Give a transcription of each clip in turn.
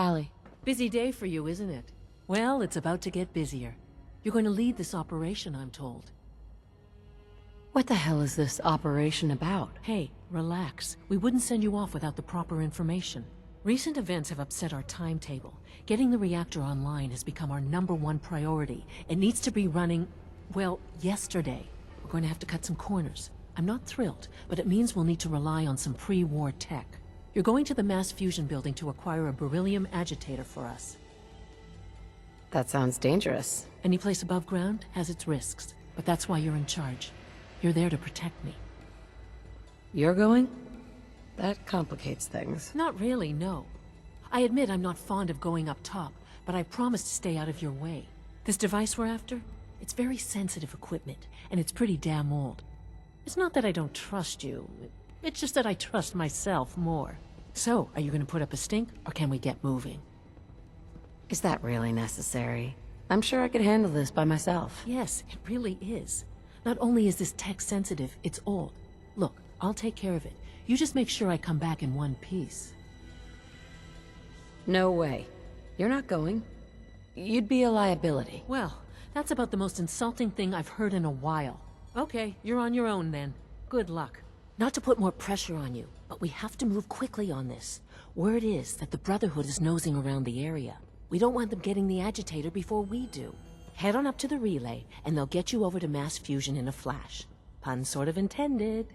Allie. Busy day for you, isn't it? Well, it's about to get busier. You're going to lead this operation, I'm told. What the hell is this operation about? Hey, relax. We wouldn't send you off without the proper information. Recent events have upset our timetable. Getting the reactor online has become our #1 priority. It needs to be running, well, yesterday. We're going to have to cut some corners. I'm not thrilled, but it means we'll need to rely on some pre-war tech. You're going to the mass fusion building to acquire a beryllium agitator for us. That sounds dangerous. Any place above ground has its risks, but that's why you're in charge. You're there to protect me. You're going? That complicates things. Not really, no. I admit I'm not fond of going up top, but I promise to stay out of your way. This device we're after, it's very sensitive equipment, and it's pretty damn old. It's not that I don't trust you, it's just that I trust myself more. So, are you gonna put up a stink, or can we get moving? Is that really necessary? I'm sure I could handle this by myself. Yes, it really is. Not only is this tech sensitive, it's old. Look, I'll take care of it. You just make sure I come back in one piece. No way. You're not going. You'd be a liability. Well, that's about the most insulting thing I've heard in a while. Okay, you're on your own then. Good luck. Not to put more pressure on you, but we have to move quickly on this. Word is that the Brotherhood is nosing around the area. We don't want them getting the agitator before we do. Head on up to the relay, and they'll get you over to mass fusion in a flash. Pun sort of intended.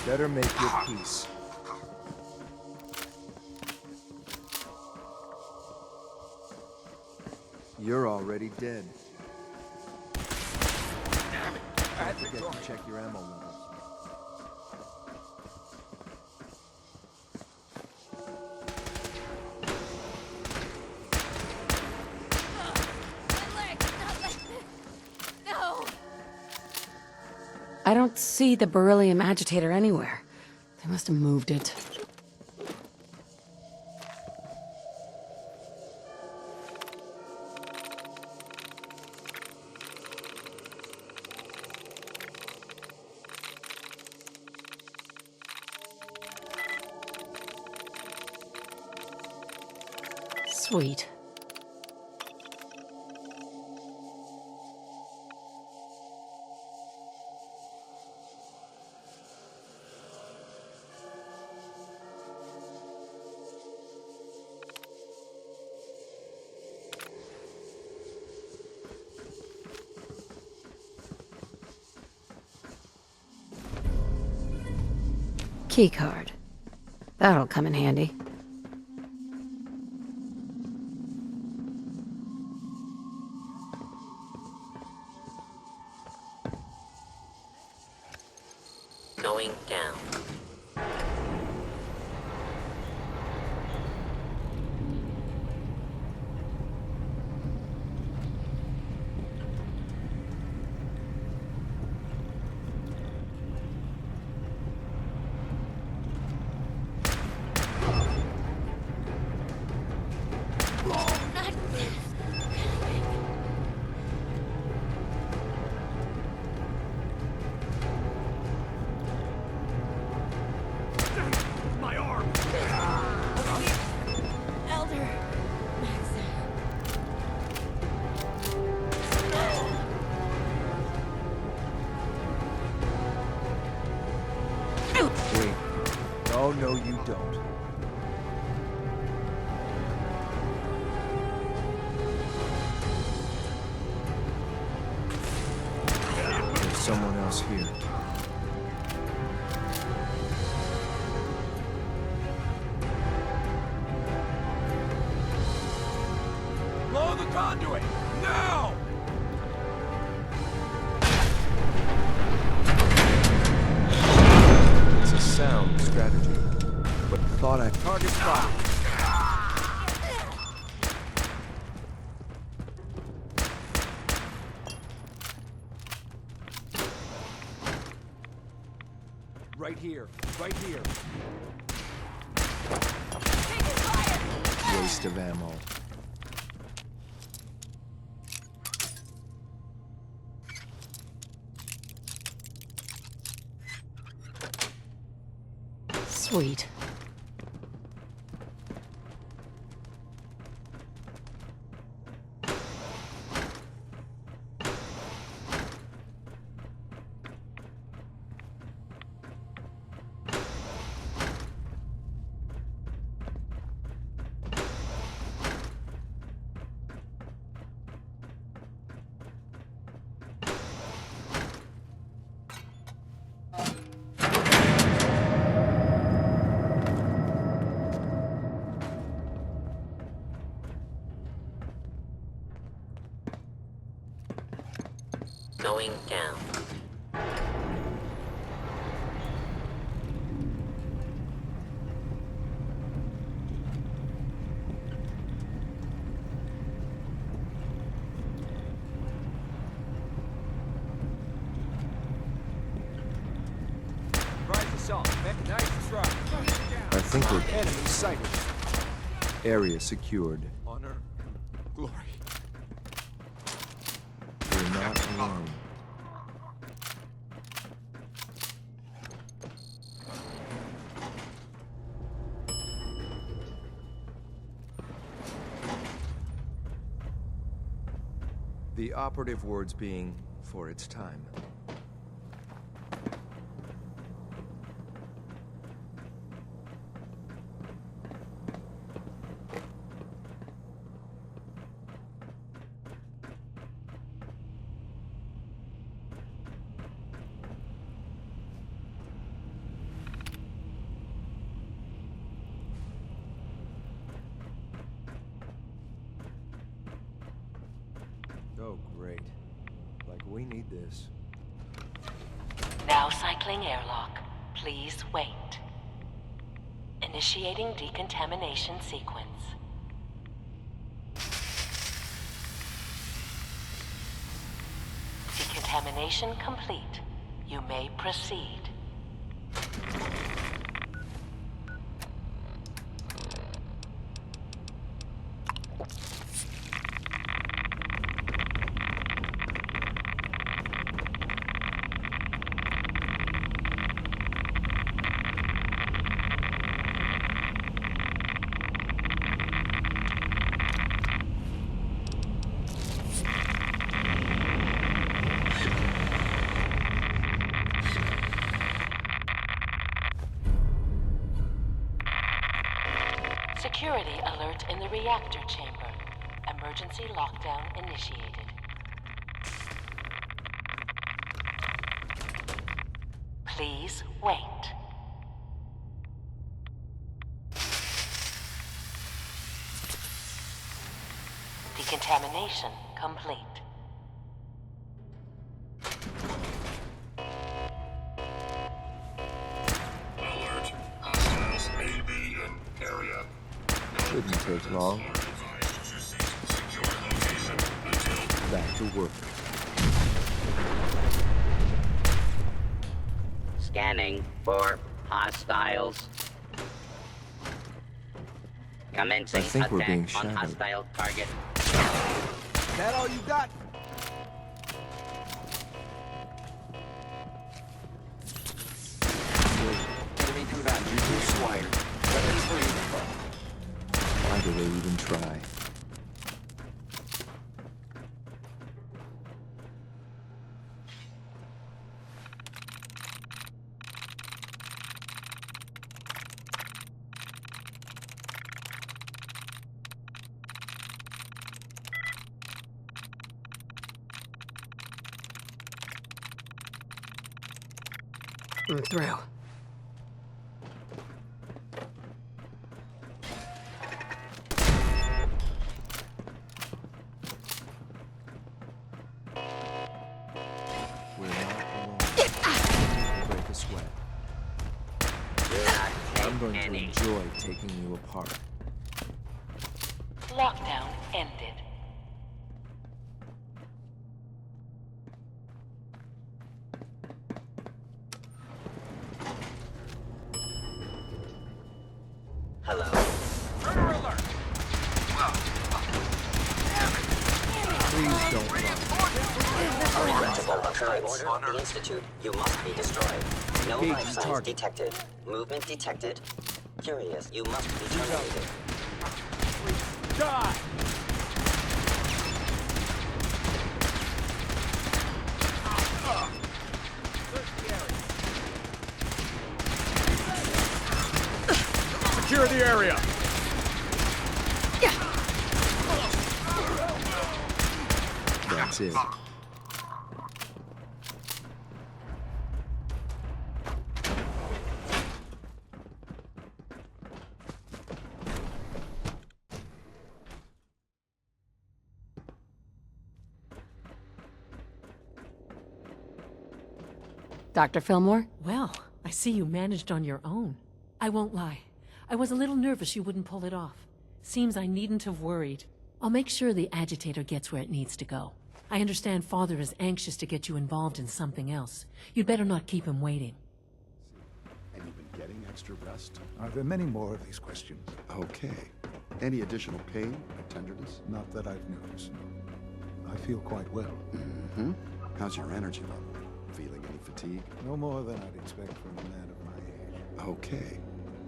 Better make your peace. You're already dead. Don't forget to check your ammo levels. I don't see the beryllium agitator anywhere. They must have moved it. Sweet. Keycard. That'll come in handy. Going down. Wait. Oh, no, you don't. There's someone else here. Blow the conduit! Now! It's a sound strategy, but thought I'd target spotted. Right here. Right here. Waste of ammo. Sweet. Going down. Rise assault. Mechanized strike. I think we're enemy sighted. Area secured. Honor and glory. We're not alone. The operative words being for its time. Oh, great. Like, we need this. Now cycling airlock. Please wait. Initiating decontamination sequence. Decontamination complete. You may proceed. Security alert in the reactor chamber. Emergency lockdown initiated. Please wait. Decontamination complete. Alert. Hostiles may be in area. Shouldn't take long. Secure location until Back to work. Scanning for hostiles. Commencing I think we're being attack on shadowed. hostile target. Is that all you got? Enemy combatants required. Weapons free. Why do they even try? I'm through. We're not alone. Break a sweat. Do not I'm take going to any. enjoy taking you apart. Lockdown ended. Hello. Murder alert! Please don't run. Order the Institute. You must be destroyed. No Engage life the signs target. detected. Movement detected. Curious. You must be terminated. Die! Secure the area! That's it. Dr. Fillmore? Well, I see you managed on your own. I won't lie. I was a little nervous you wouldn't pull it off. Seems I needn't have worried. I'll make sure the agitator gets where it needs to go. I understand Father is anxious to get you involved in something else. You'd better not keep him waiting. And you've been getting extra rest? Are there many more of these questions? Okay. Any additional pain or tenderness? Not that I've noticed, no. I feel quite well. Mm-hmm. How's your energy level? Feeling any fatigue? No more than I'd expect from a man of my age. Okay.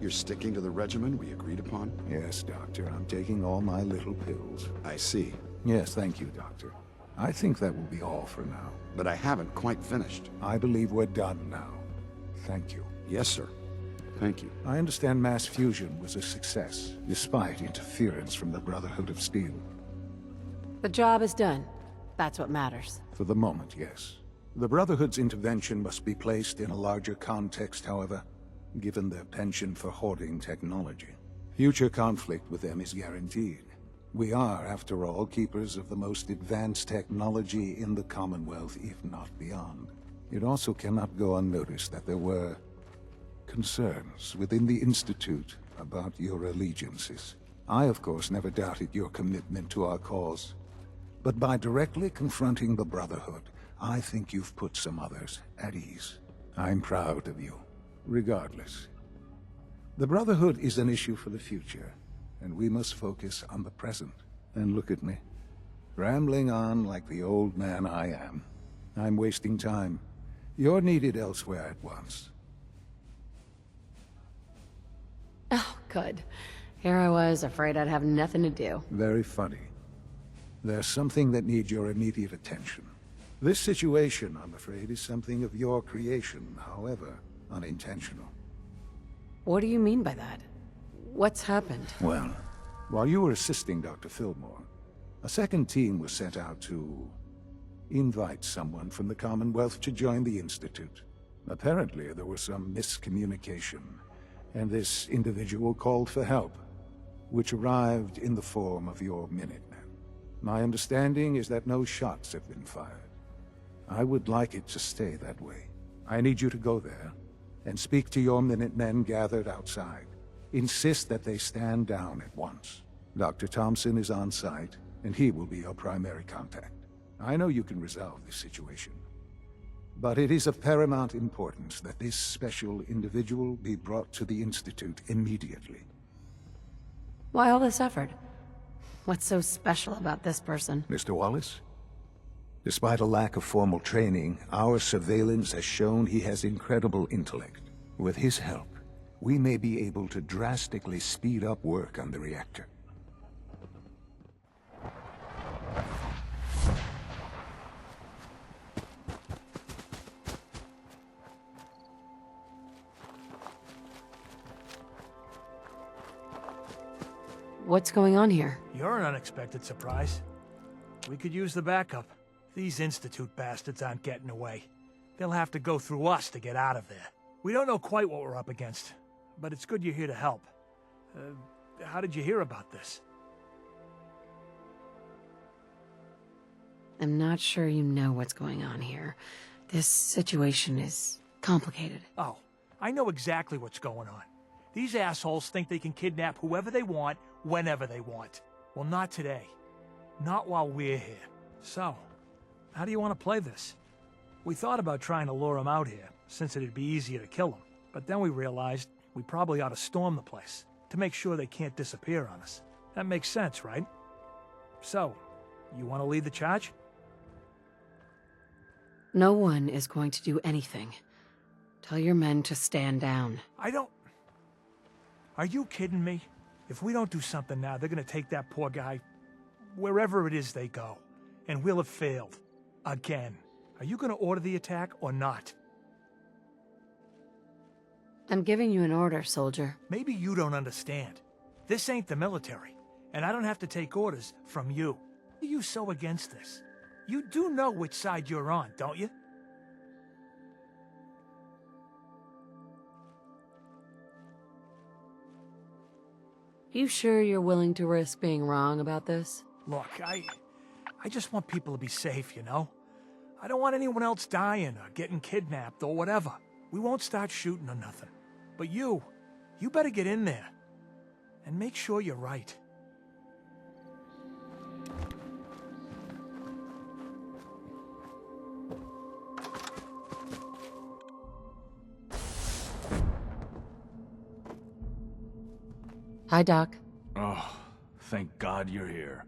You're sticking to the regimen we agreed upon? Yes, Doctor. I'm taking all my little pills. I see. Yes, thank you, Doctor. I think that will be all for now. But I haven't quite finished. I believe we're done now. Thank you. Yes, sir. Thank you. I understand mass fusion was a success, despite interference from the Brotherhood of Steel. The job is done. That's what matters. For the moment, yes. The Brotherhood's intervention must be placed in a larger context, however, given their penchant for hoarding technology. Future conflict with them is guaranteed. We are, after all, keepers of the most advanced technology in the Commonwealth, if not beyond. It also cannot go unnoticed that there were concerns within the Institute about your allegiances. I, of course, never doubted your commitment to our cause. But by directly confronting the Brotherhood, I think you've put some others at ease. I'm proud of you. Regardless, the Brotherhood is an issue for the future, and we must focus on the present. And look at me, rambling on like the old man I am. I'm wasting time. You're needed elsewhere at once. Oh, good. Here I was, afraid I'd have nothing to do. Very funny. There's something that needs your immediate attention. This situation, I'm afraid, is something of your creation, however unintentional. What do you mean by that? What's happened? Well, while you were assisting Dr. Fillmore, a second team was sent out to invite someone from the Commonwealth to join the Institute. Apparently, there was some miscommunication, and this individual called for help, which arrived in the form of your Minutemen. My understanding is that no shots have been fired. I would like it to stay that way. I need you to go there and speak to your Minutemen gathered outside. Insist that they stand down at once. Dr. Thompson is on site, and he will be your primary contact. I know you can resolve this situation, but it is of paramount importance that this special individual be brought to the Institute immediately. Why all this effort? What's so special about this person? Mr. Wallace? Despite a lack of formal training, our surveillance has shown he has incredible intellect. With his help, we may be able to drastically speed up work on the reactor. What's going on here? You're an unexpected surprise. We could use the backup. These Institute bastards aren't getting away. They'll have to go through us to get out of there. We don't know quite what we're up against, but it's good you're here to help. How did you hear about this? I'm not sure you know what's going on here. This situation is complicated. Oh, I know exactly what's going on. These assholes think they can kidnap whoever they want, whenever they want. Well, not today. Not while we're here. So, how do you want to play this? We thought about trying to lure them out here, since it'd be easier to kill them. But then we realized we probably ought to storm the place. to make sure they can't disappear on us. That makes sense, right? So, you want to lead the charge? No one is going to do anything. Tell your men to stand down. I don't... Are you kidding me? If we don't do something now, they're gonna take that poor guy wherever it is they go. And we'll have failed. Again. Are you gonna order the attack or not? I'm giving you an order, soldier. Maybe you don't understand. This ain't the military, and I don't have to take orders from you. Why are you so against this? You do know which side you're on, don't you? You sure you're willing to risk being wrong about this? Look, I just want people to be safe, you know? I don't want anyone else dying or getting kidnapped or whatever. We won't start shooting or nothing. But you better get in there. And make sure you're right. Hi, Doc. Oh, thank God you're here.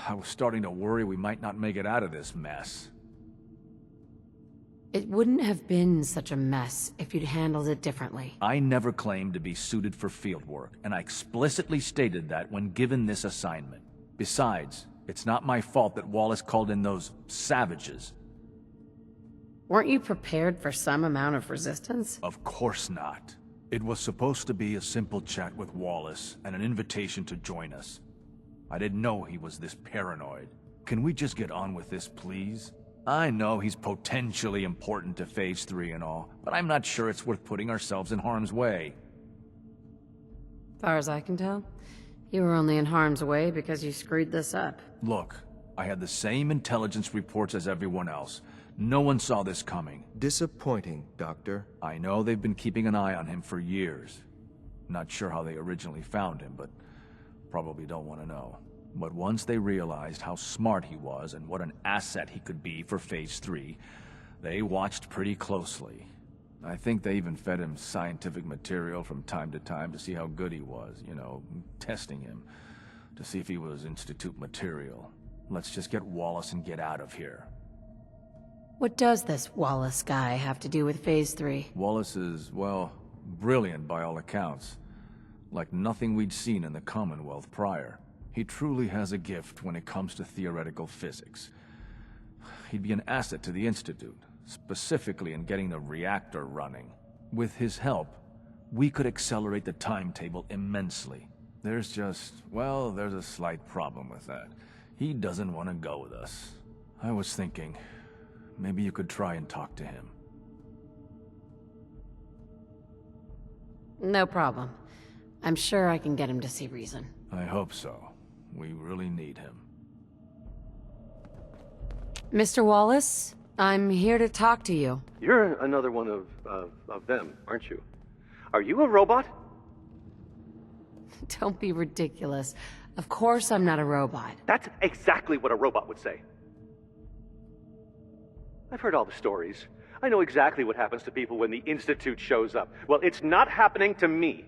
I was starting to worry we might not make it out of this mess. It wouldn't have been such a mess if you'd handled it differently. I never claimed to be suited for field work, and I explicitly stated that when given this assignment. Besides, it's not my fault that Wallace called in those savages. Weren't you prepared for some amount of resistance? Of course not. It was supposed to be a simple chat with Wallace and an invitation to join us. I didn't know he was this paranoid. Can we just get on with this, please? I know he's potentially important to Phase 3 and all, but I'm not sure it's worth putting ourselves in harm's way. Far as I can tell, you were only in harm's way because you screwed this up. Look, I had the same intelligence reports as everyone else. No one saw this coming. Disappointing, Doctor. I know they've been keeping an eye on him for years. Not sure how they originally found him, but probably don't want to know. But once they realized how smart he was and what an asset he could be for Phase 3, they watched pretty closely. I think they even fed him scientific material from time to time to see how good he was, you know, testing him, to see if he was Institute material. Let's just get Wallace and get out of here. What does this Wallace guy have to do with Phase 3? Wallace is, well, brilliant by all accounts. Like nothing we'd seen in the Commonwealth prior. He truly has a gift when it comes to theoretical physics. He'd be an asset to the Institute, specifically in getting the reactor running. With his help, we could accelerate the timetable immensely. There's just, well, there's a slight problem with that. He doesn't want to go with us. I was thinking, maybe you could try and talk to him. No problem. I'm sure I can get him to see reason. I hope so. We really need him. Mr. Wallace, I'm here to talk to you. You're another one of them, aren't you? Are you a robot? Don't be ridiculous. Of course I'm not a robot. That's exactly what a robot would say. I've heard all the stories. I know exactly what happens to people when the Institute shows up. Well, it's not happening to me.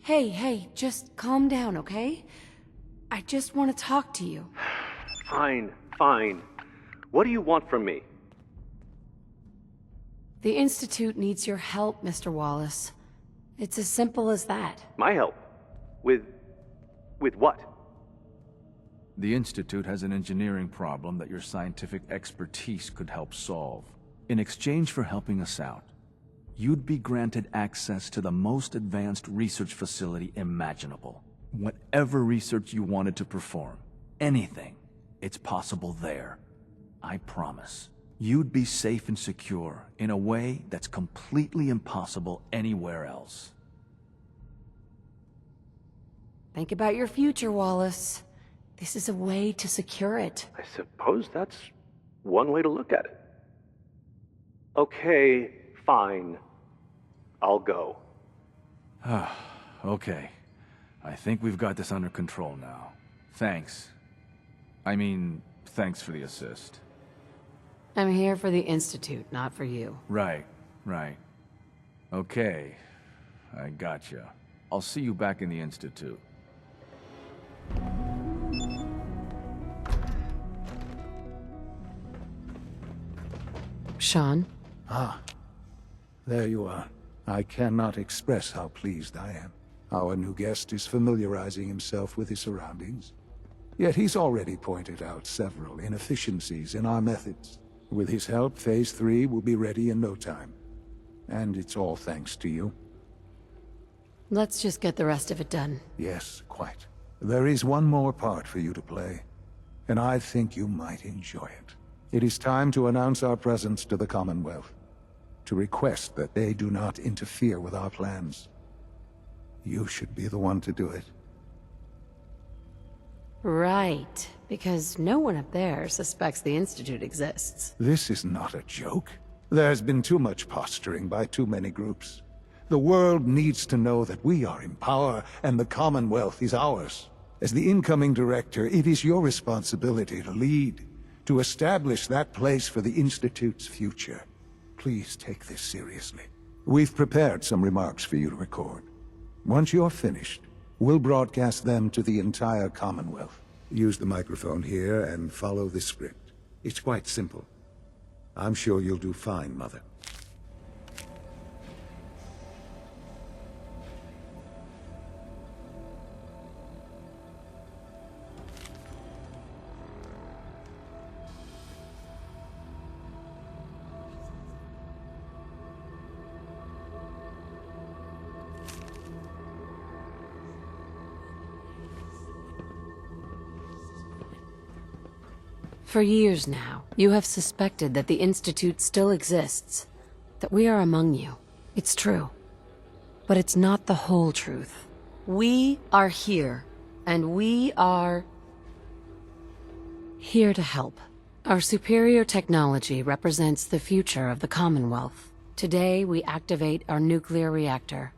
Hey, just calm down, okay? I just want to talk to you. Fine, fine. What do you want from me? The Institute needs your help, Mr. Wallace. It's as simple as that. My help? With what? The Institute has an engineering problem that your scientific expertise could help solve. In exchange for helping us out, you'd be granted access to the most advanced research facility imaginable. Whatever research you wanted to perform, anything, it's possible there. I promise. You'd be safe and secure in a way that's completely impossible anywhere else. Think about your future, Wallace. This is a way to secure it. I suppose that's one way to look at it. Okay, fine. I'll go. Okay. I think we've got this under control now. Thanks. I mean, thanks for the assist. I'm here for the Institute, not for you. Right. Okay. I gotcha. I'll see you back in the Institute. Sean? Ah, there you are. I cannot express how pleased I am. Our new guest is familiarizing himself with his surroundings. Yet he's already pointed out several inefficiencies in our methods. With his help, Phase 3 will be ready in no time. And it's all thanks to you. Let's just get the rest of it done. Yes, quite. There is one more part for you to play, and I think you might enjoy it. It is time to announce our presence to the Commonwealth, to request that they do not interfere with our plans. You should be the one to do it. Right, because no one up there suspects the Institute exists. This is not a joke. There's been too much posturing by too many groups. The world needs to know that we are in power and the Commonwealth is ours. As the incoming director, it is your responsibility to lead, to establish that place for the Institute's future. Please take this seriously. We've prepared some remarks for you to record. Once you're finished, we'll broadcast them to the entire Commonwealth. Use the microphone here and follow the script. It's quite simple. I'm sure you'll do fine, Mother. For years now, you have suspected that the Institute still exists, that we are among you. It's true. But it's not the whole truth. We are here, and we are here to help. Our superior technology represents the future of the Commonwealth. Today, we activate our nuclear reactor,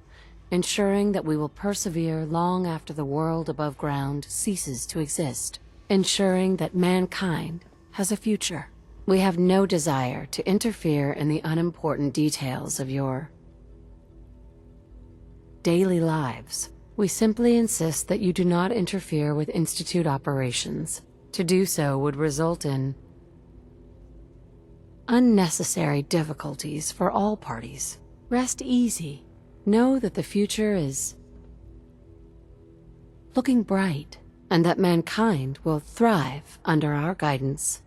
ensuring that we will persevere long after the world above ground ceases to exist. Ensuring that mankind has a future. We have no desire to interfere in the unimportant details of your daily lives. We simply insist that you do not interfere with Institute operations. To do so would result in unnecessary difficulties for all parties. Rest easy. Know that the future is looking bright, and that mankind will thrive under our guidance.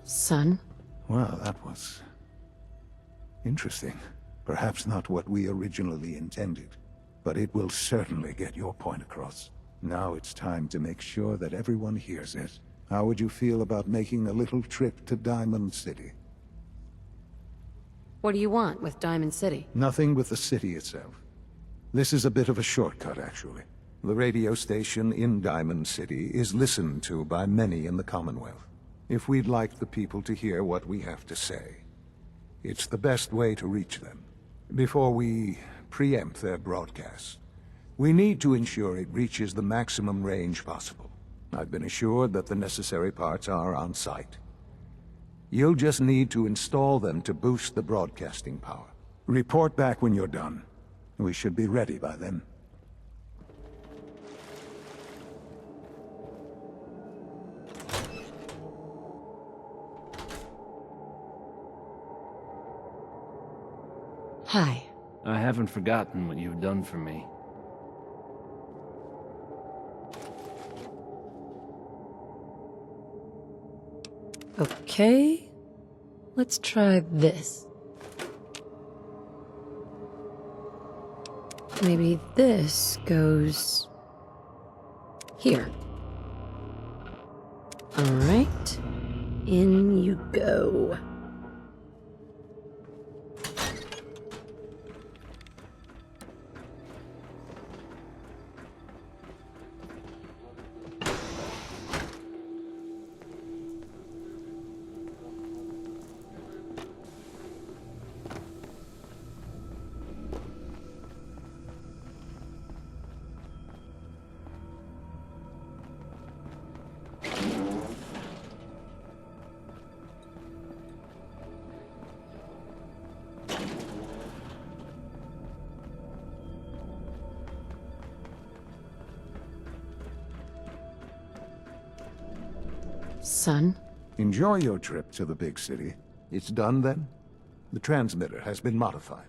Son? Well, that was interesting. Perhaps not what we originally intended, but it will certainly get your point across. Now it's time to make sure that everyone hears it. How would you feel about making a little trip to Diamond City? What do you want with Diamond City? Nothing with the city itself. This is a bit of a shortcut, actually. The radio station in Diamond City is listened to by many in the Commonwealth. If we'd like the people to hear what we have to say, it's the best way to reach them. Before we preempt their broadcasts, we need to ensure it reaches the maximum range possible. I've been assured that the necessary parts are on site. You'll just need to install them to boost the broadcasting power. Report back when you're done. We should be ready by then. Hi. I haven't forgotten what you've done for me. Okay. Let's try this. Maybe this goes here. All right. In you go. Son? Enjoy your trip to the big city. It's done then? The transmitter has been modified.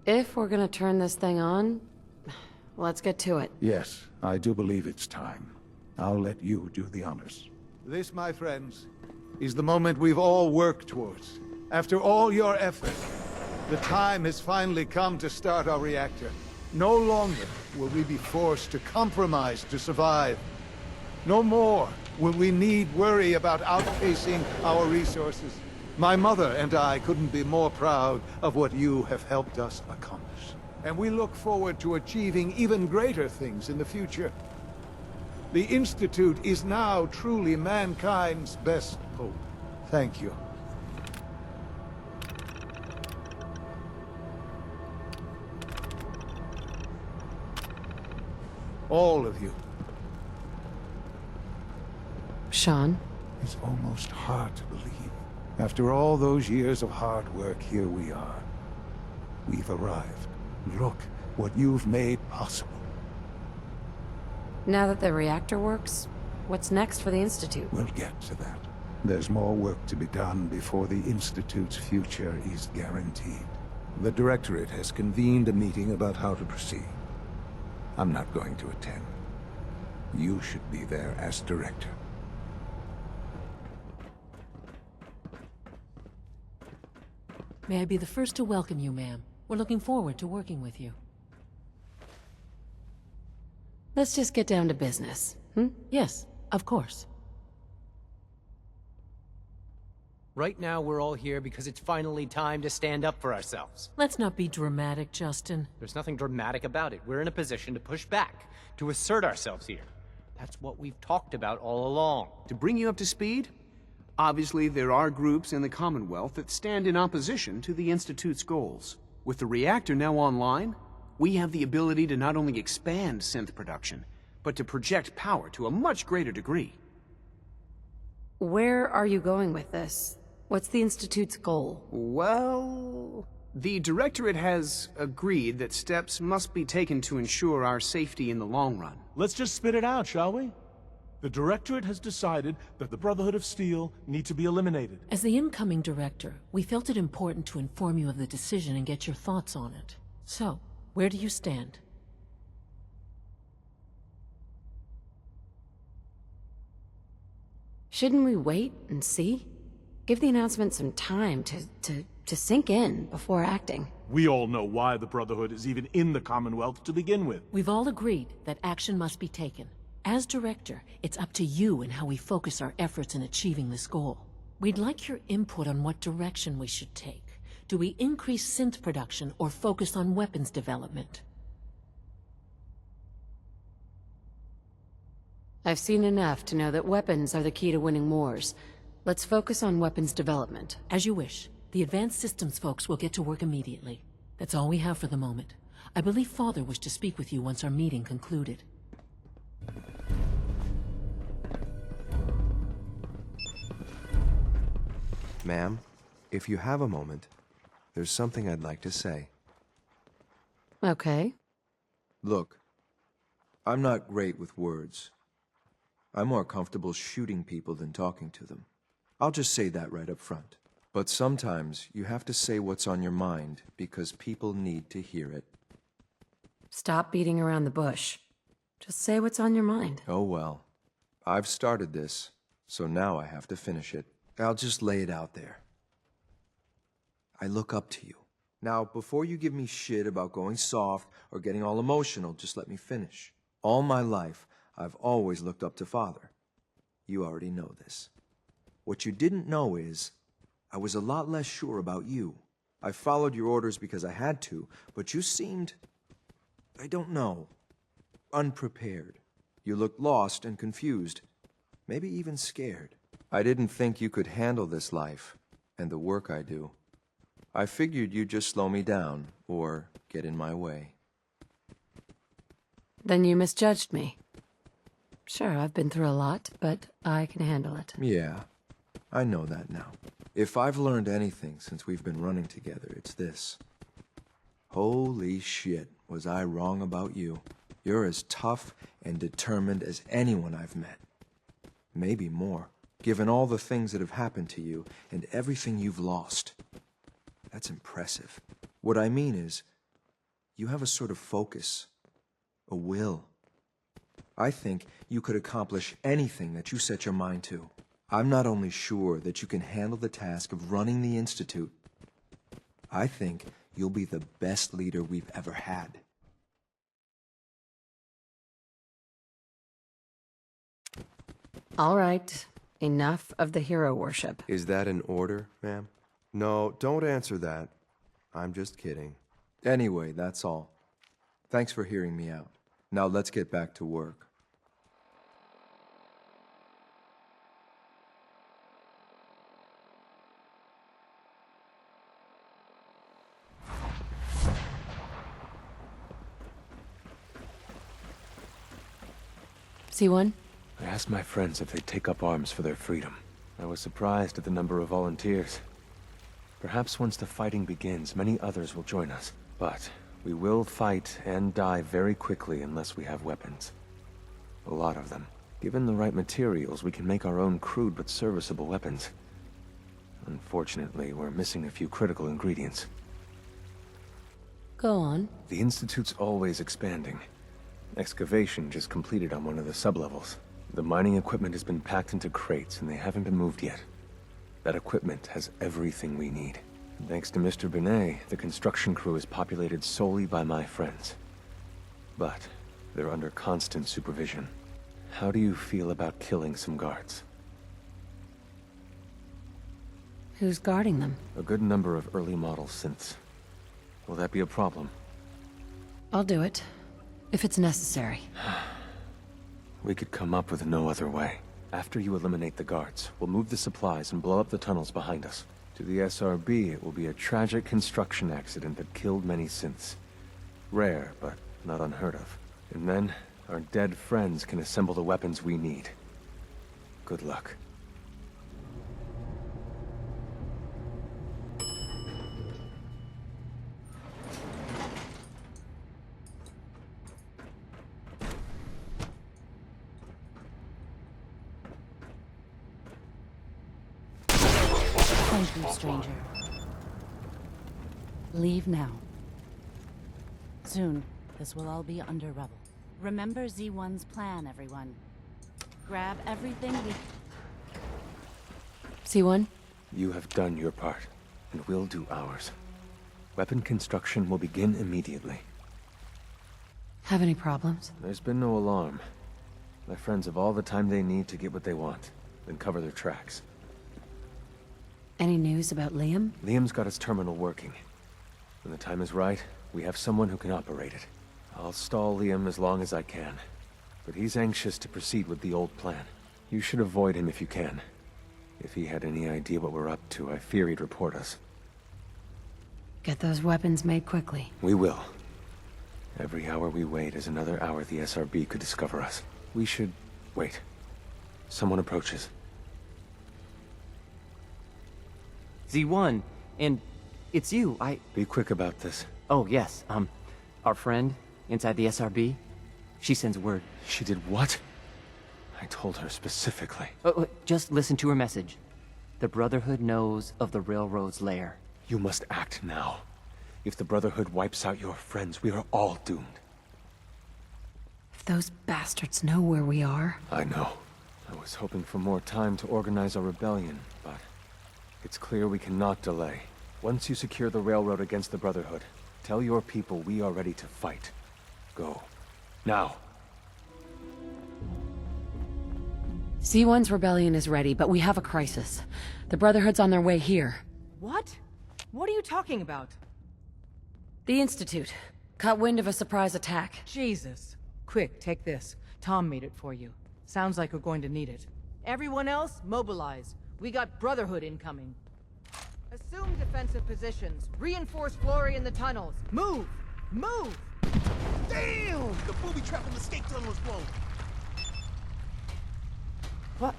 If we're gonna turn this thing on, let's get to it. Yes, I do believe it's time. I'll let you do the honors. This, my friends, is the moment we've all worked towards. After all your effort, the time has finally come to start our reactor. No longer will we be forced to compromise to survive. No more will we need worry about outpacing our resources. My mother and I couldn't be more proud of what you have helped us accomplish. And we look forward to achieving even greater things in the future. The Institute is now truly mankind's best hope. Thank you. All of you. Sean? It's almost hard to believe. After all those years of hard work, here we are. We've arrived. Look what you've made possible. Now that the reactor works, what's next for the Institute? We'll get to that. There's more work to be done before the Institute's future is guaranteed. The Directorate has convened a meeting about how to proceed. I'm not going to attend. You should be there as Director. May I be the first to welcome you, ma'am. We're looking forward to working with you. Let's just get down to business, Yes, of course. Right now, we're all here because it's finally time to stand up for ourselves. Let's not be dramatic, Justin. There's nothing dramatic about it. We're in a position to push back, to assert ourselves here. That's what we've talked about all along. To bring you up to speed, obviously there are groups in the Commonwealth that stand in opposition to the Institute's goals. With the reactor now online, we have the ability to not only expand synth production, but to project power to a much greater degree. Where are you going with this? What's the Institute's goal? Well, the Directorate has agreed that steps must be taken to ensure our safety in the long run. Let's just spit it out, shall we? The Directorate has decided that the Brotherhood of Steel need to be eliminated. As the incoming director, we felt it important to inform you of the decision and get your thoughts on it. So, where do you stand? Shouldn't we wait and see? Give the announcement some time to sink in before acting. We all know why the Brotherhood is even in the Commonwealth to begin with. We've all agreed that action must be taken. As director, it's up to you and how we focus our efforts in achieving this goal. We'd like your input on what direction we should take. Do we increase synth production or focus on weapons development? I've seen enough to know that weapons are the key to winning wars. Let's focus on weapons development. As you wish. The advanced systems folks will get to work immediately. That's all we have for the moment. I believe Father wished to speak with you once our meeting concluded. Ma'am, if you have a moment, there's something I'd like to say. Okay. Look, I'm not great with words. I'm more comfortable shooting people than talking to them. I'll just say that right up front. But sometimes you have to say what's on your mind because people need to hear it. Stop beating around the bush. Just say what's on your mind. Oh well. I've started this, so now I have to finish it. I'll just lay it out there. I look up to you. Now, before you give me shit about going soft or getting all emotional, just let me finish. All my life, I've always looked up to Father. You already know this. What you didn't know is, I was a lot less sure about you. I followed your orders because I had to, but you seemed, I don't know, unprepared. You looked lost and confused, maybe even scared. I didn't think you could handle this life and the work I do. I figured you'd just slow me down or get in my way. Then you misjudged me. Sure, I've been through a lot, but I can handle it. Yeah, I know that now. If I've learned anything since we've been running together, it's this. Holy shit, was I wrong about you. You're as tough and determined as anyone I've met. Maybe more, given all the things that have happened to you and everything you've lost. That's impressive. What I mean is, you have a sort of focus, a will. I think you could accomplish anything that you set your mind to. I'm not only sure that you can handle the task of running the Institute, I think you'll be the best leader we've ever had. All right. Enough of the hero worship. Is that an order, ma'am? No, don't answer that. I'm just kidding. Anyway, that's all. Thanks for hearing me out. Now let's get back to work. C1? I asked my friends if they'd take up arms for their freedom. I was surprised at the number of volunteers. Perhaps once the fighting begins, many others will join us. But we will fight and die very quickly unless we have weapons. A lot of them. Given the right materials, we can make our own crude but serviceable weapons. Unfortunately, we're missing a few critical ingredients. Go on. The Institute's always expanding. Excavation just completed on one of the sublevels. The mining equipment has been packed into crates, and they haven't been moved yet. That equipment has everything we need. Thanks to Mr. Binet, the construction crew is populated solely by my friends. But they're under constant supervision. How do you feel about killing some guards? Who's guarding them? A good number of early model synths. Will that be a problem? I'll do it. If it's necessary. We could come up with no other way. After you eliminate the guards, we'll move the supplies and blow up the tunnels behind us. To the SRB, it will be a tragic construction accident that killed many synths. Rare, but not unheard of. And then, our dead friends can assemble the weapons we need. Good luck. Thank you, stranger. Leave now. Soon, this will all be under rubble. Remember Z1's plan, everyone. Grab everything we... C1? You have done your part, and we'll do ours. Weapon construction will begin immediately. Have any problems? There's been no alarm. My friends have all the time they need to get what they want, then cover their tracks. Any news about Liam? Liam's got his terminal working. When the time is right, we have someone who can operate it. I'll stall Liam as long as I can, but he's anxious to proceed with the old plan. You should avoid him if you can. If he had any idea what we're up to, I fear he'd report us. Get those weapons made quickly. We will. Every hour we wait is another hour the SRB could discover us. We should... wait. Someone approaches. Z1, and it's you, Be quick about this. Oh, yes, our friend inside the SRB, she sends word. She did what? I told her specifically. Just listen to her message. The Brotherhood knows of the Railroad's lair. You must act now. If the Brotherhood wipes out your friends, we are all doomed. If those bastards know where we are... I know. I was hoping for more time to organize a rebellion, but... it's clear we cannot delay. Once you secure the railroad against the Brotherhood, tell your people we are ready to fight. Go. Now. C1's rebellion is ready, but we have a crisis. The Brotherhood's on their way here. What? What are you talking about? The Institute. Caught wind of a surprise attack. Jesus. Quick, take this. Tom made it for you. Sounds like we're going to need it. Everyone else, mobilize. We got Brotherhood incoming. Assume defensive positions. Reinforce Flory in the tunnels. Move! Move! Damn! The booby trap in the escape tunnel is blown. What?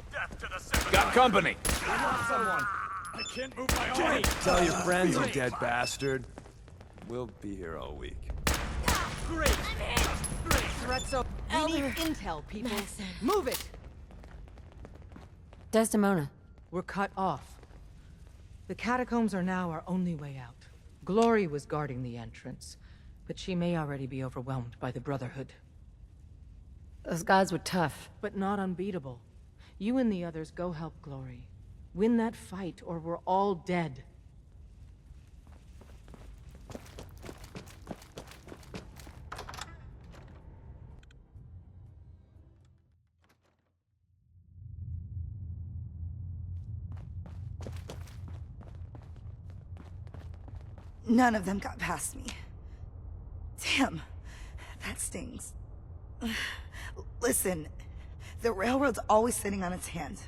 Death to the seven. Got company! I want someone. I can't move my arm. Tell your friends, you dead bastard. We'll be here all week. Great! Great! Threats up. We need intel, people. Move it! Desdemona. We're cut off. The catacombs are now our only way out. Glory was guarding the entrance, but she may already be overwhelmed by the Brotherhood. Those gods were tough. But not unbeatable. You and the others go help Glory. Win that fight, or we're all dead. None of them got past me. Damn, that stings. Listen, the railroad's always sitting on its hands.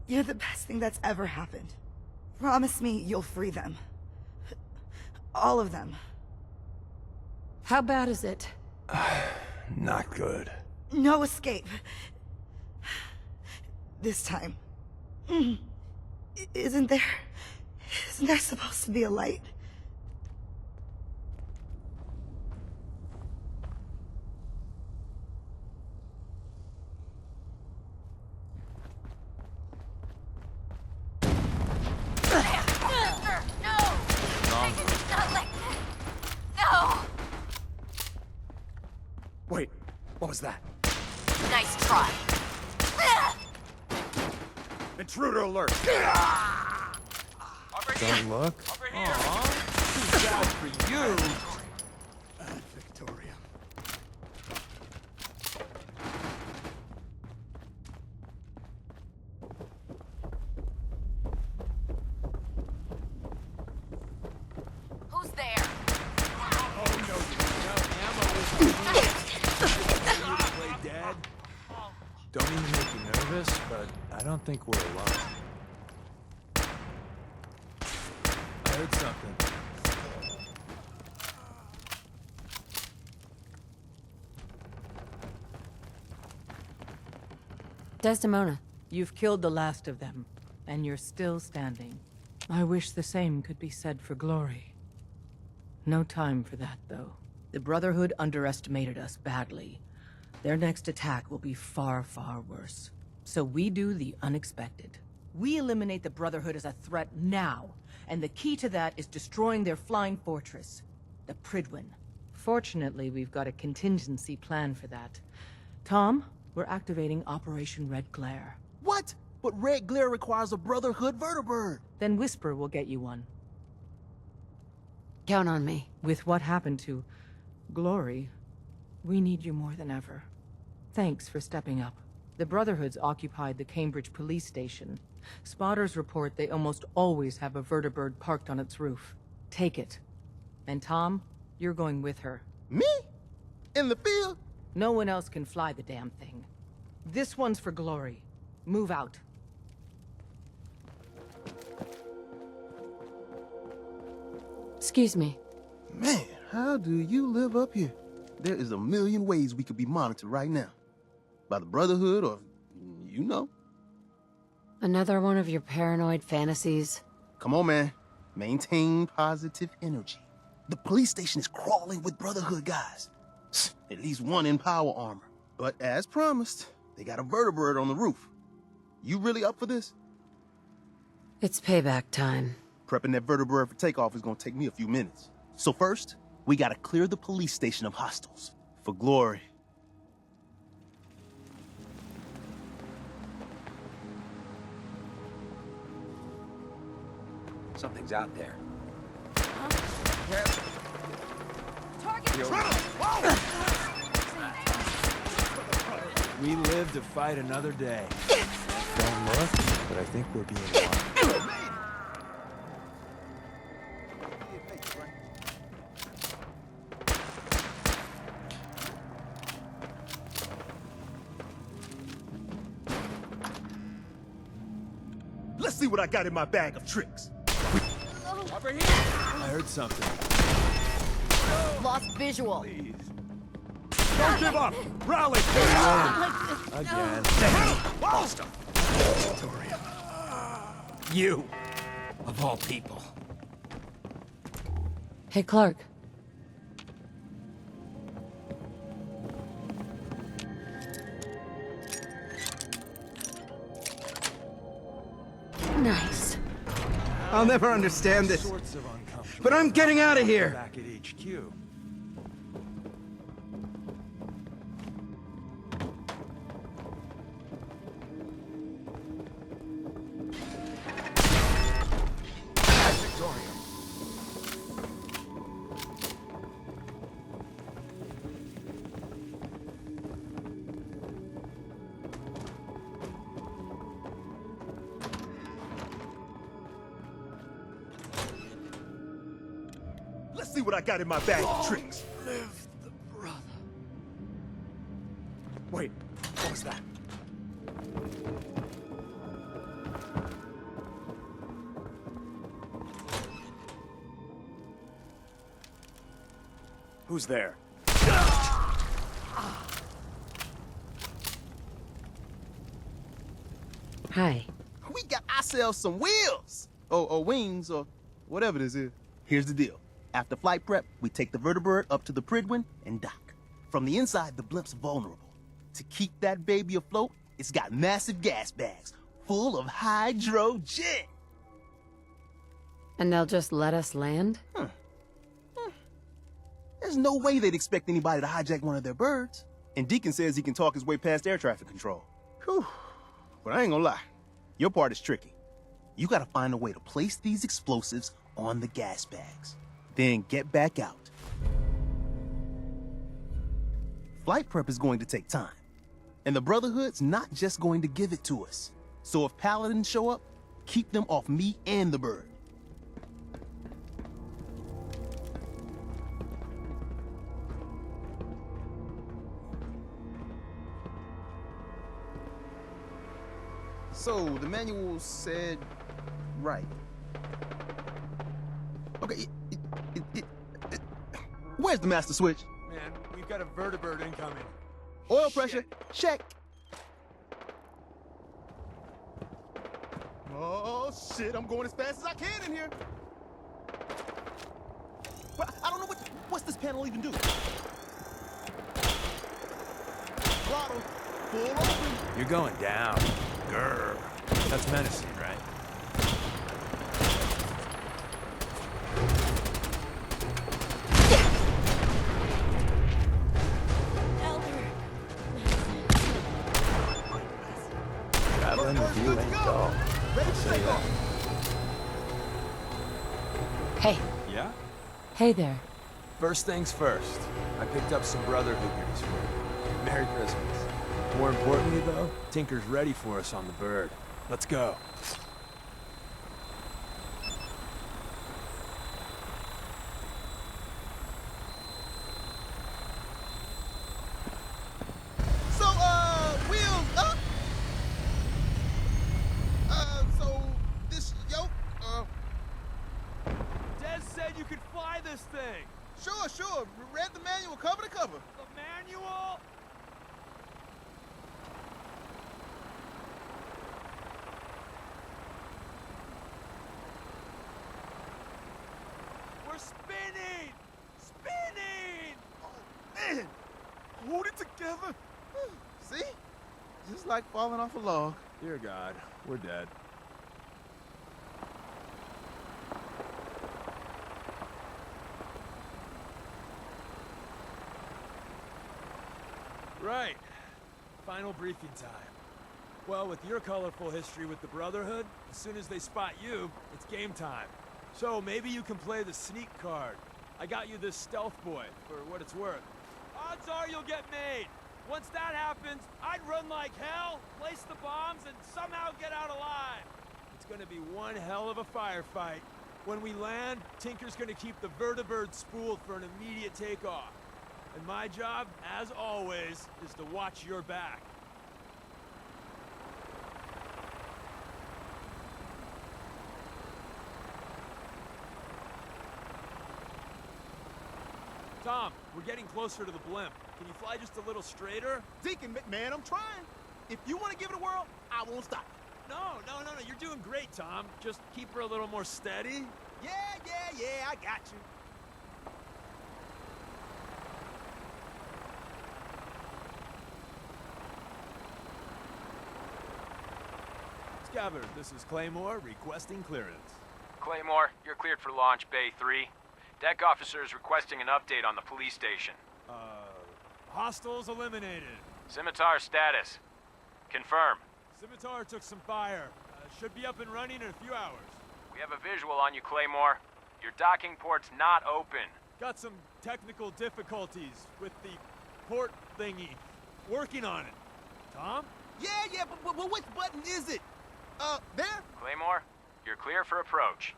You're the best thing that's ever happened. Promise me you'll free them. All of them. How bad is it? Not good. No escape. This time. Isn't there supposed to be a light? Wait, what was that? Nice try. Intruder alert! Don't look. Too bad for you! Victoria. Who's there? Oh, no, ammo is play dead. Don't mean to make you nervous, but I don't think we're alone. I heard something. Desdemona. You've killed the last of them, and you're still standing. I wish the same could be said for Glory. No time for that, though. The Brotherhood underestimated us badly. Their next attack will be far, far worse. So we do the unexpected. We eliminate the Brotherhood as a threat now, and the key to that is destroying their flying fortress, the Pridwin. Fortunately, we've got a contingency plan for that. Tom, we're activating Operation Red Glare. What? But Red Glare requires a Brotherhood vertibird. Then Whisper will get you one. Count on me. With what happened to Glory, we need you more than ever. Thanks for stepping up. The Brotherhood's occupied the Cambridge police station. Spotters report they almost always have a vertibird parked on its roof. Take it. And Tom, you're going with her. Me? In the field? No one else can fly the damn thing. This one's for Glory. Move out. Excuse me. Man, how do you live up here? There is a million ways we could be monitored right now. By the Brotherhood or, you know. Another one of your paranoid fantasies? Come on, man. Maintain positive energy. The police station is crawling with Brotherhood guys. At least one in power armor. But as promised, they got a vertibird on the roof. You really up for this? It's payback time. Prepping that vertibird for takeoff is gonna take me a few minutes. So first, we gotta clear the police station of hostiles. For Glory. Something's out there. We live to fight another day. Don't look, but I think we're being watched. Let's see what I got in my bag of tricks. Over here! I heard something. Lost visual. Please. Don't give up! Rally! Again. Lost him! Victoria. You, of all people. Hey, Clark. Nice. I'll never understand this, but I'm getting out of here. Back at HQ. Let's see what I got in my bag of tricks. Live the brother. Wait, what was that? Who's there? Hi. We got ourselves some wheels! Or wings, or whatever this is. Here's the deal. After flight prep, we take the vertibird up to the Pridwin and dock. From the inside, the blimp's vulnerable. To keep that baby afloat, it's got massive gas bags full of hydrogen. And they'll just let us land? There's no way they'd expect anybody to hijack one of their birds. And Deacon says he can talk his way past air traffic control. Whew. But I ain't gonna lie, your part is tricky. You gotta find a way to place these explosives on the gas bags, then get back out. Flight prep is going to take time, and the Brotherhood's not just going to give it to us. So if Paladins show up, keep them off me and the bird. So, the manual said right. Okay, where's the master switch? Man, we've got a vertibird incoming. Oil pressure, check. Oh, shit, I'm going as fast as I can in here. But I don't know what's this panel even do? Throttle, full open. You're going down. Grr. That's menacing, right? Traveling with you ain't dull. Ready to take off. Hey. Yeah? Hey there. First things first. I picked up some Brotherhood goodies for you. Merry Christmas. More importantly, though, Tinker's ready for us on the bird. Let's go. So, wheels up. So this yoke, Des said you could fly this thing. Sure. Read the manual cover to cover. The manual? We're spinning! Spinning! Oh, man. Hold it together. See? Just like falling off a log. Dear God, we're dead. Right. Final briefing time. Well, with your colorful history with the Brotherhood, as soon as they spot you, it's game time. So maybe you can play the sneak card. I got you this stealth boy, for what it's worth. Odds are you'll get made. Once that happens, I'd run like hell, place the bombs, and somehow get out alive. It's gonna be one hell of a firefight. When we land, Tinker's gonna keep the vertibird spooled for an immediate takeoff. And my job, as always, is to watch your back. Tom, we're getting closer to the blimp. Can you fly just a little straighter? Deacon, man, I'm trying. If you want to give it a whirl, I won't stop. No, you're doing great, Tom. Just keep her a little more steady. Yeah, I got you. Scabbard, this is Claymore requesting clearance. Claymore, you're cleared for launch Bay 3. Deck officer is requesting an update on the police station. Hostiles eliminated. Scimitar status. Confirm. Scimitar took some fire. Should be up and running in a few hours. We have a visual on you, Claymore. Your docking port's not open. Got some technical difficulties with the port thingy. Working on it. Tom? Yeah, but which button is it? There? Claymore, you're clear for approach.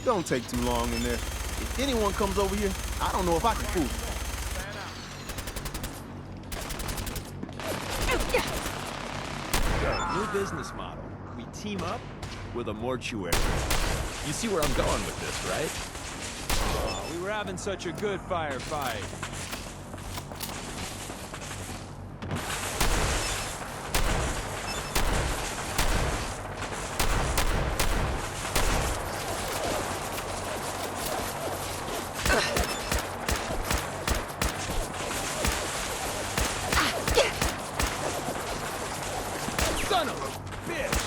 Don't take too long in there. If anyone comes over here, I don't know if I can fool New business model. We team up with a mortuary. You see where I'm going with this, right? We were having such a good firefight. Son of a bitch!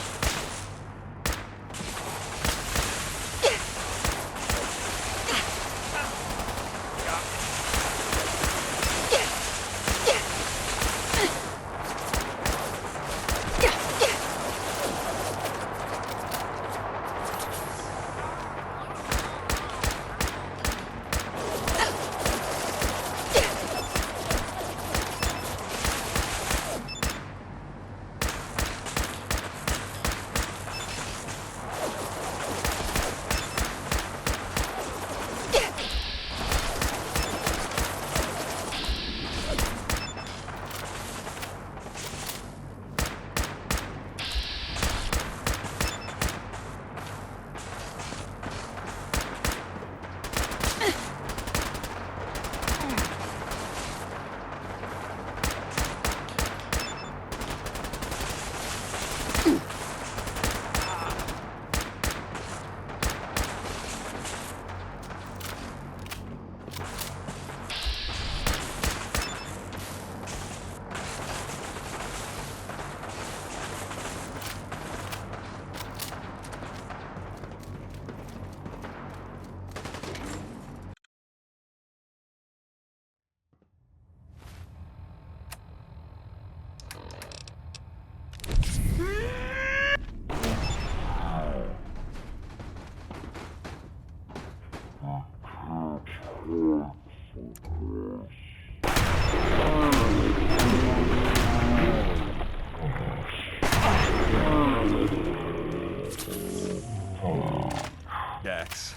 Dax,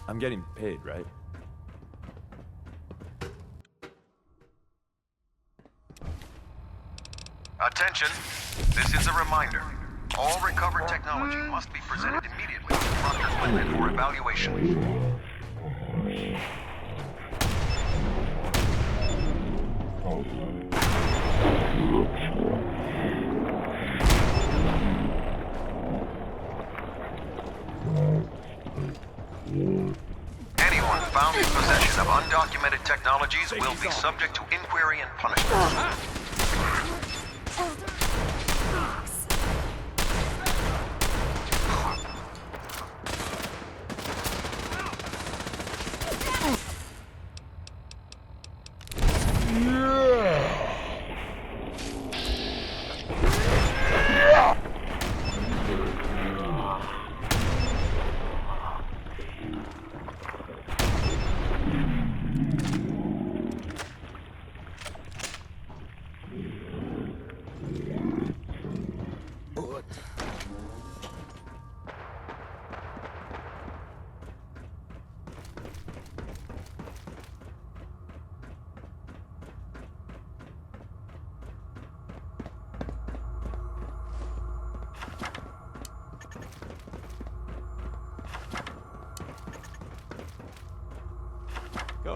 I'm getting paid, right? Attention, this is a reminder. All recovered technology must be presented immediately to Proctor's Limited for evaluation. Anyone found in possession of undocumented technologies will be subject to inquiry and punishment.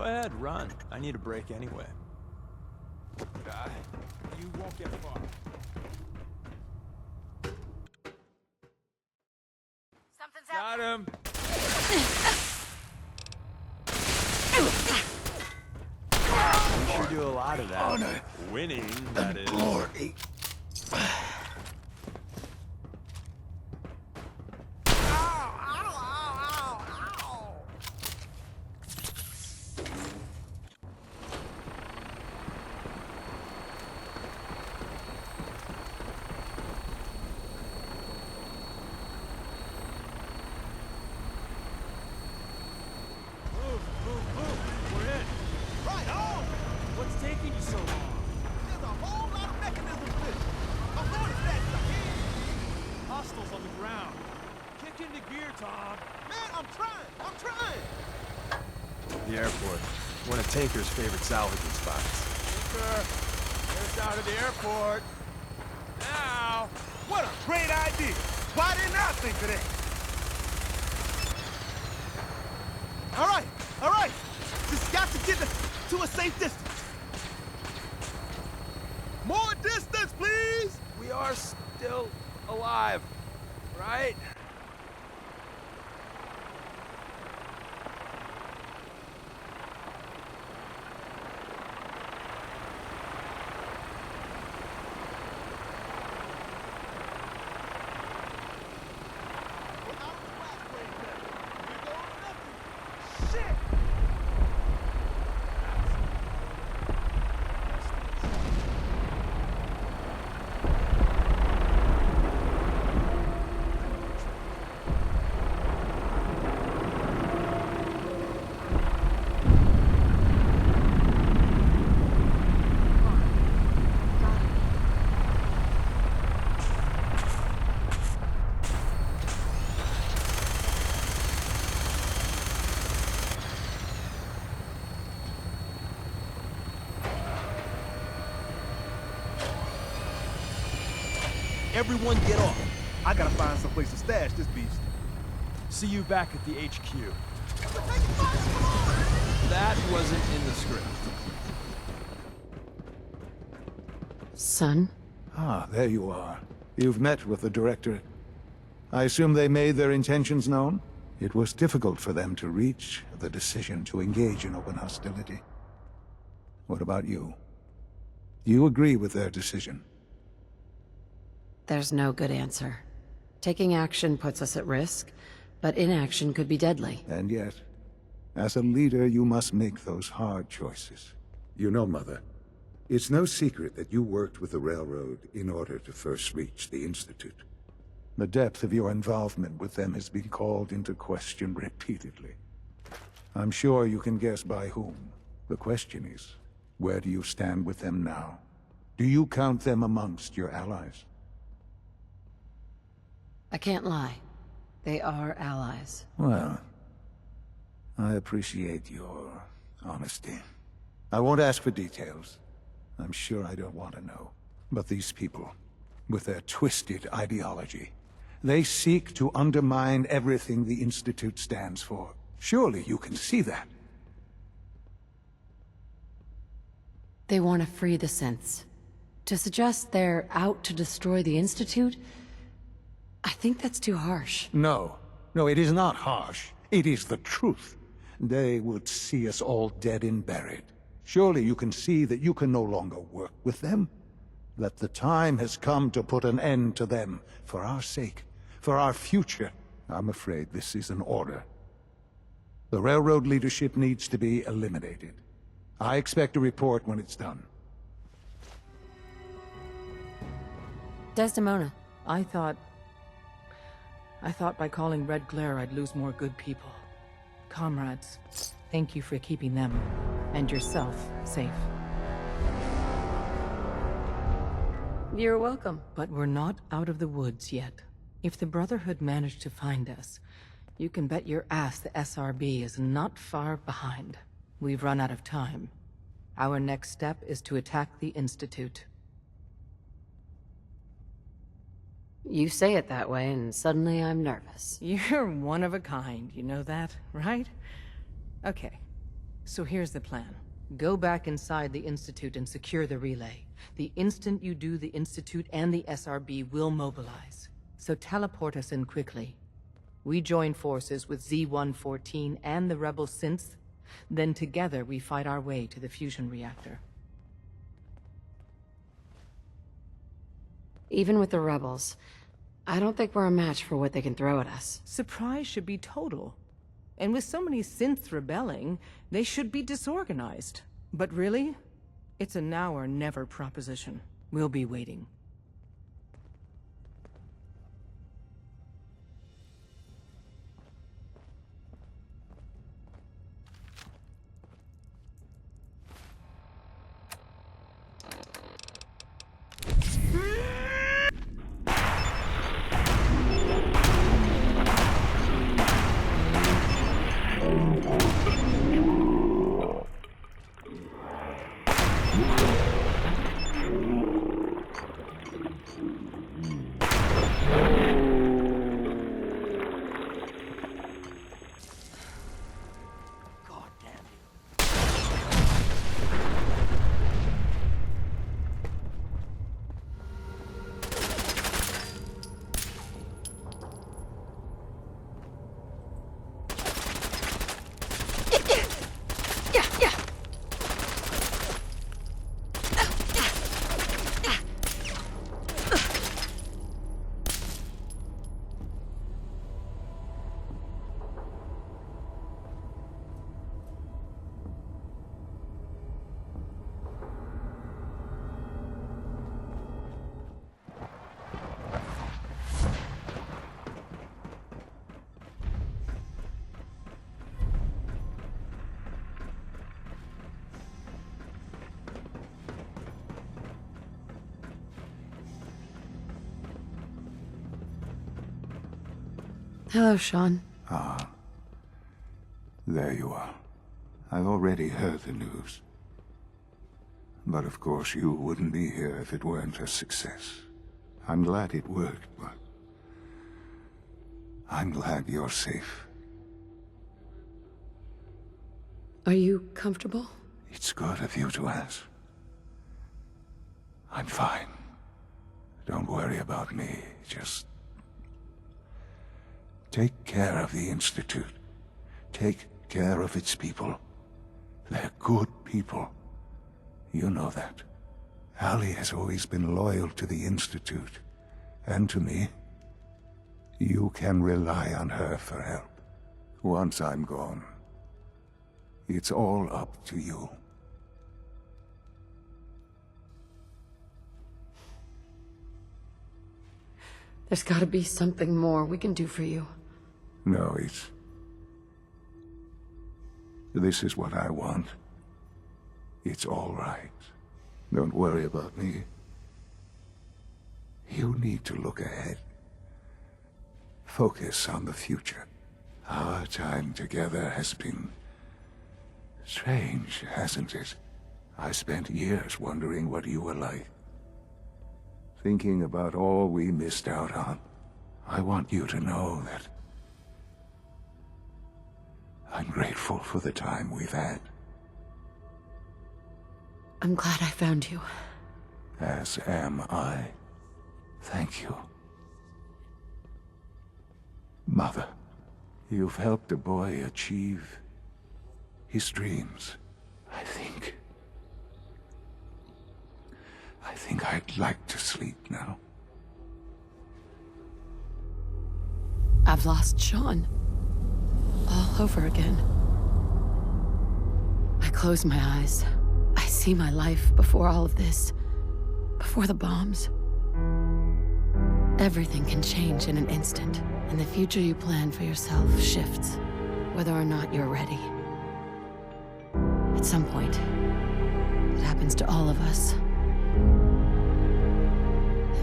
ahead, run. I need a break anyway. You won't get far. Something's Got him! We sure do a lot of that. Honor. Winning, that is. Glory. Move, move, move. We're in. Right on! What's taking you so long? There's a whole lot of mechanisms to this. I'm going as fast as I can. Hostiles on the ground. Kick into gear, Tom. Man, I'm trying. The airport. One of Tinker's favorite salvaging spots. Tinker! Get us out of the airport. Now! What a great idea. Why didn't I think of that? All right. Just got to get to a safe distance. More distance, please. We are still alive, right? Everyone get off. I gotta find someplace to stash this beast. See you back at the HQ. That wasn't in the script. Son? Ah, there you are. You've met with the Directorate. I assume they made their intentions known? It was difficult for them to reach the decision to engage in open hostility. What about you? You agree with their decision? There's no good answer. Taking action puts us at risk, but inaction could be deadly. And yet, as a leader, you must make those hard choices. You know, Mother, it's no secret that you worked with the Railroad in order to first reach the Institute. The depth of your involvement with them has been called into question repeatedly. I'm sure you can guess by whom. The question is, where do you stand with them now? Do you count them amongst your allies? I can't lie. They are allies. Well, I appreciate your honesty. I won't ask for details. I'm sure I don't want to know. But these people, with their twisted ideology, they seek to undermine everything the Institute stands for. Surely you can see that. They want to free the synths. To suggest they're out to destroy the Institute? I think that's too harsh. No, it is not harsh. It is the truth. They would see us all dead and buried. Surely you can see that you can no longer work with them. That the time has come to put an end to them, for our sake, for our future. I'm afraid this is an order. The Railroad leadership needs to be eliminated. I expect a report when it's done. Desdemona. I thought by calling Red Glare I'd lose more good people. Comrades, thank you for keeping them, and yourself, safe. You're welcome. But we're not out of the woods yet. If the Brotherhood managed to find us, you can bet your ass the SRB is not far behind. We've run out of time. Our next step is to attack the Institute. You say it that way, and suddenly I'm nervous. You're one of a kind, you know that, right? Okay. So here's the plan. Go back inside the Institute and secure the relay. The instant you do, the Institute and the SRB will mobilize. So teleport us in quickly. We join forces with Z-114 and the rebel synths. Then together we fight our way to the fusion reactor. Even with the rebels, I don't think we're a match for what they can throw at us. Surprise should be total. And with so many synths rebelling, they should be disorganized. But really, it's a now or never proposition. We'll be waiting. Hello, Sean. Ah. There you are. I've already heard the news. But of course you wouldn't be here if it weren't a success. I'm glad it worked, but I'm glad you're safe. Are you comfortable? It's good of you to ask. I'm fine. Don't worry about me. Just take care of the Institute. Take care of its people. They're good people. You know that. Allie has always been loyal to the Institute. And to me. You can rely on her for help. Once I'm gone, it's all up to you. There's gotta be something more we can do for you. No, this is what I want. It's all right. Don't worry about me. You need to look ahead. Focus on the future. Our time together has been strange, hasn't it? I spent years wondering what you were like. Thinking about all we missed out on. I want you to know that I'm grateful for the time we've had. I'm glad I found you. As am I. Thank you. Mother, you've helped a boy achieve his dreams. I think I'd like to sleep now. I've lost Sean. All over again. I close my eyes. I see my life before all of this. Before the bombs. Everything can change in an instant, and the future you plan for yourself shifts, whether or not you're ready. At some point, it happens to all of us.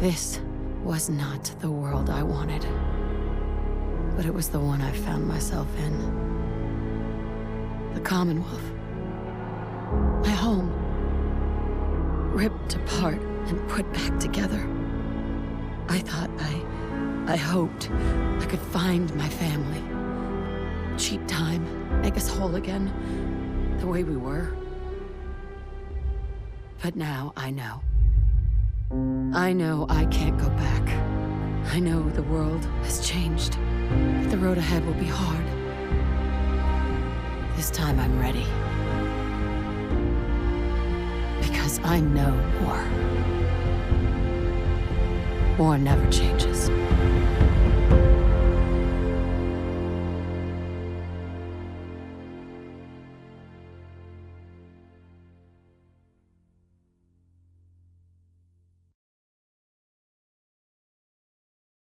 This was not the world I wanted, but it was the one I found myself in. The Commonwealth. My home. Ripped apart and put back together. I thought, I hoped I could find my family. Cheat time, make us whole again. the way we were. But now I know. I know I can't go back. I know the world has changed. The road ahead will be hard. This time I'm ready. Because I know war. War never changes.